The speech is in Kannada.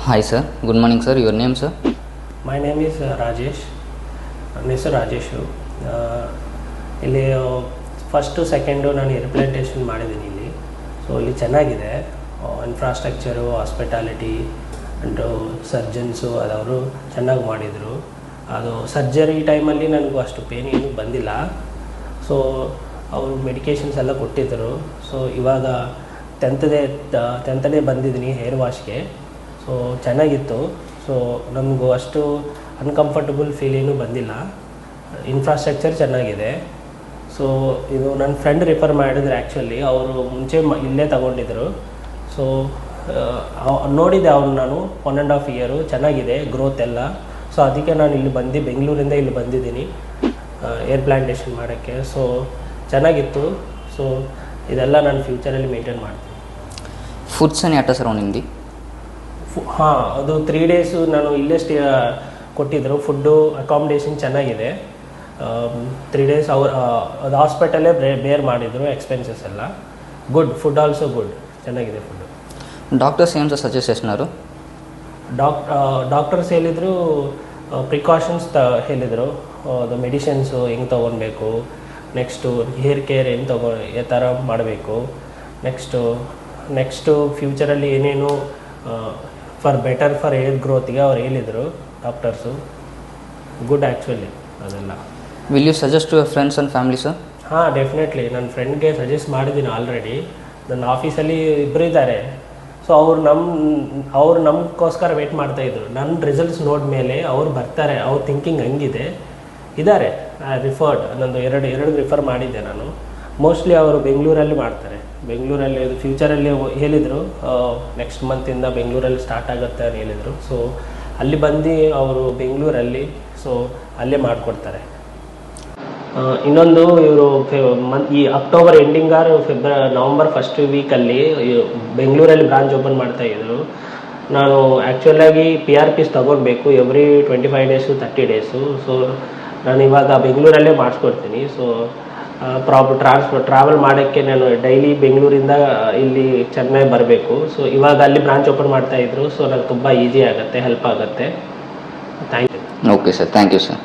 Hi sir, good morning sir. Your name sir? My name is Rajesh. ನನ್ನ ಹೆಸರು ರಾಜೇಶು. ಇಲ್ಲಿ ಫಸ್ಟು ಸೆಕೆಂಡು ನಾನು ರಿಪ್ರೆಸೆಂಟೇಷನ್ ಮಾಡಿದ್ದೀನಿ ಇಲ್ಲಿ. ಸೊ ಇಲ್ಲಿ ಚೆನ್ನಾಗಿದೆ, ಇನ್ಫ್ರಾಸ್ಟ್ರಕ್ಚರು, ಹಾಸ್ಪಿಟಾಲಿಟಿ ಆ್ಯಂಡು ಸರ್ಜನ್ಸು ಅದವರು ಚೆನ್ನಾಗಿ ಮಾಡಿದರು. ಅದು ಸರ್ಜರಿ ಟೈಮಲ್ಲಿ ನನಗೂ ಅಷ್ಟು ಪೇನ್ ಏನೂ ಬಂದಿಲ್ಲ. ಸೊ ಅವರು ಮೆಡಿಕೇಷನ್ಸ್ ಎಲ್ಲ ಕೊಟ್ಟಿದ್ದರು. ಸೊ ಇವಾಗ ಟೆಂತ್ ಡೇ ಬಂದಿದ್ದೀನಿ ಹೇರ್ ವಾಶ್ಗೆ. ಸೊ ಚೆನ್ನಾಗಿತ್ತು. ಸೊ ನಮಗೂ ಅಷ್ಟು ಅನ್ಕಂಫರ್ಟಬಲ್ ಫೀಲ್ ಏನೂ ಬಂದಿಲ್ಲ. ಇನ್ಫ್ರಾಸ್ಟ್ರಕ್ಚರ್ ಚೆನ್ನಾಗಿದೆ. ಸೊ ಇದು ನನ್ನ ಫ್ರೆಂಡ್ ರಿಫರ್ ಮಾಡಿದ್ರು. ಆ್ಯಕ್ಚುಲಿ ಅವರು ಮುಂಚೆ ಇಲ್ಲೇ ತಗೊಂಡಿದ್ದರು. ಸೊ ನೋಡಿದೆ ಅವ್ನು ನಾನು 1.5 ಇಯರು. ಚೆನ್ನಾಗಿದೆ ಗ್ರೋತ್ ಎಲ್ಲ. ಸೊ ಅದಕ್ಕೆ ನಾನು ಇಲ್ಲಿ ಬೆಂಗಳೂರಿಂದ ಇಲ್ಲಿ ಬಂದಿದ್ದೀನಿ ಏರ್ ಪ್ಲಾಂಟೇಷನ್ ಮಾಡೋಕ್ಕೆ. ಸೊ ಚೆನ್ನಾಗಿತ್ತು. ಸೊ ಇದೆಲ್ಲ ನಾನು ಫ್ಯೂಚರಲ್ಲಿ ಮೇಂಟೈನ್ ಮಾಡ್ತೀನಿ. Foods and yatta surrounding ಹಾಂ, ಅದು 3 ಡೇಸು ನಾನು ಇಲ್ಲೇ ಕೊಟ್ಟಿದ್ದರು. ಫುಡ್ಡು ಅಕಾಮಿಡೇಷನ್ ಚೆನ್ನಾಗಿದೆ. 3 ಡೇಸ್ ಅದು ಹಾಸ್ಪಿಟಲೇ ಬೇರ್ ಮಾಡಿದರು ಎಕ್ಸ್ಪೆನ್ಸಸ್ ಎಲ್ಲ. ಗುಡ್ ಫುಡ್, ಆಲ್ಸೋ ಗುಡ್, ಚೆನ್ನಾಗಿದೆ ಫುಡ್ಡು. ಡಾಕ್ಟರ್ಸ್ ಏನು ಸಜೆಸ್ಟ್ చేస్తున్నారు? ಡಾಕ್ಟರ್ಸ್ ಹೇಳಿದರು, ಪ್ರಿಕಾಷನ್ಸ್ ಹೇಳಿದರು. ಅದು ಮೆಡಿಸಿನ್ಸು ಹೆಂಗೆ ತೊಗೊಳ್ಬೇಕು, ನೆಕ್ಸ್ಟು ಹೇರ್ ಕೇರ್ ಯಾವ ಥರ ಮಾಡಬೇಕು, ನೆಕ್ಸ್ಟು ಫ್ಯೂಚರಲ್ಲಿ ಏನೇನು ಫಾರ್ ಏರ್ ಗ್ರೋತ್ಗೆ ಅವ್ರು ಹೇಳಿದರು ಡಾಕ್ಟರ್ಸು. ಗುಡ್ ಆ್ಯಕ್ಚುಲಿ ಅದೆಲ್ಲ. Will you suggest to your friends and family sir? ಹಾಂ, ಡೆಫಿನೆಟ್ಲಿ ನನ್ನ ಫ್ರೆಂಡ್ಗೆ ಸಜೆಸ್ಟ್ ಮಾಡಿದ್ದೀನಿ ಆಲ್ರೆಡಿ. ನನ್ನ ಆಫೀಸಲ್ಲಿ ಇಬ್ಬರು ಇದ್ದಾರೆ. ಸೊ ಅವ್ರು ನಮಗೋಸ್ಕರ ವೆಯ್ಟ್ ಮಾಡ್ತಾಯಿದ್ರು. ನನ್ನ ರಿಸಲ್ಟ್ಸ್ ನೋಡಿದ್ಮೇಲೆ ಅವ್ರು ಬರ್ತಾರೆ. ಅವ್ರ ಥಿಂಕಿಂಗ್ ಹಂಗಿದೆ ಇದ್ದಾರೆ. ರಿಫರ್ಡ್ ನಂದು ಎರಡು ರಿಫರ್ ಮಾಡಿದ್ದೆ ನಾನು. ಮೋಸ್ಟ್ಲಿ ಅವರು ಬೆಂಗಳೂರಲ್ಲಿ ಮಾಡ್ತಾರೆ. ಬೆಂಗಳೂರಲ್ಲಿ ಅದು ಫ್ಯೂಚರಲ್ಲಿ ಹೇಳಿದರು, ನೆಕ್ಸ್ಟ್ ಮಂತಿಂದ ಬೆಂಗಳೂರಲ್ಲಿ ಸ್ಟಾರ್ಟ್ ಆಗುತ್ತೆ ಅಂತ ಹೇಳಿದರು. ಸೊ ಅಲ್ಲಿ ಬಂದು ಅವರು ಬೆಂಗಳೂರಲ್ಲಿ ಅಲ್ಲೇ ಮಾಡಿಕೊಡ್ತಾರೆ. ಇನ್ನೊಂದು ಇವರು ಈ ಅಕ್ಟೋಬರ್ ಎಂಡಿಂಗ್ ನವಂಬರ್ ಫಸ್ಟ್ ವೀಕಲ್ಲಿ ಬೆಂಗಳೂರಲ್ಲಿ ಬ್ರಾಂಚ್ ಓಪನ್ ಮಾಡ್ತಾಯಿದ್ರು. ನಾನು ಆ್ಯಕ್ಚುಲಾಗಿ PRPs ತೊಗೊಳ್ಬೇಕು ಎವ್ರಿ 25 ಡೇಸು 30 ಡೇಸು. ಸೊ ನಾನು ಇವಾಗ ಬೆಂಗಳೂರಲ್ಲೇ ಮಾಡಿಸ್ಕೊಡ್ತೀನಿ. ಸೊ ಟ್ರಾವೆಲ್ ಮಾಡೋಕ್ಕೆ ನಾನು ಡೈಲಿ ಬೆಂಗಳೂರಿಂದ ಇಲ್ಲಿ ಚೆನ್ನೈ ಬರಬೇಕು. ಸೊ ಇವಾಗ ಅಲ್ಲಿ ಬ್ರಾಂಚ್ ಓಪನ್ ಮಾಡ್ತಾಯಿದ್ರು. ಸೊ ನನಗೆ ತುಂಬ ಈಸಿ ಆಗುತ್ತೆ, ಹೆಲ್ಪ್ ಆಗುತ್ತೆ. Thank you. Okay sir, thank you sir.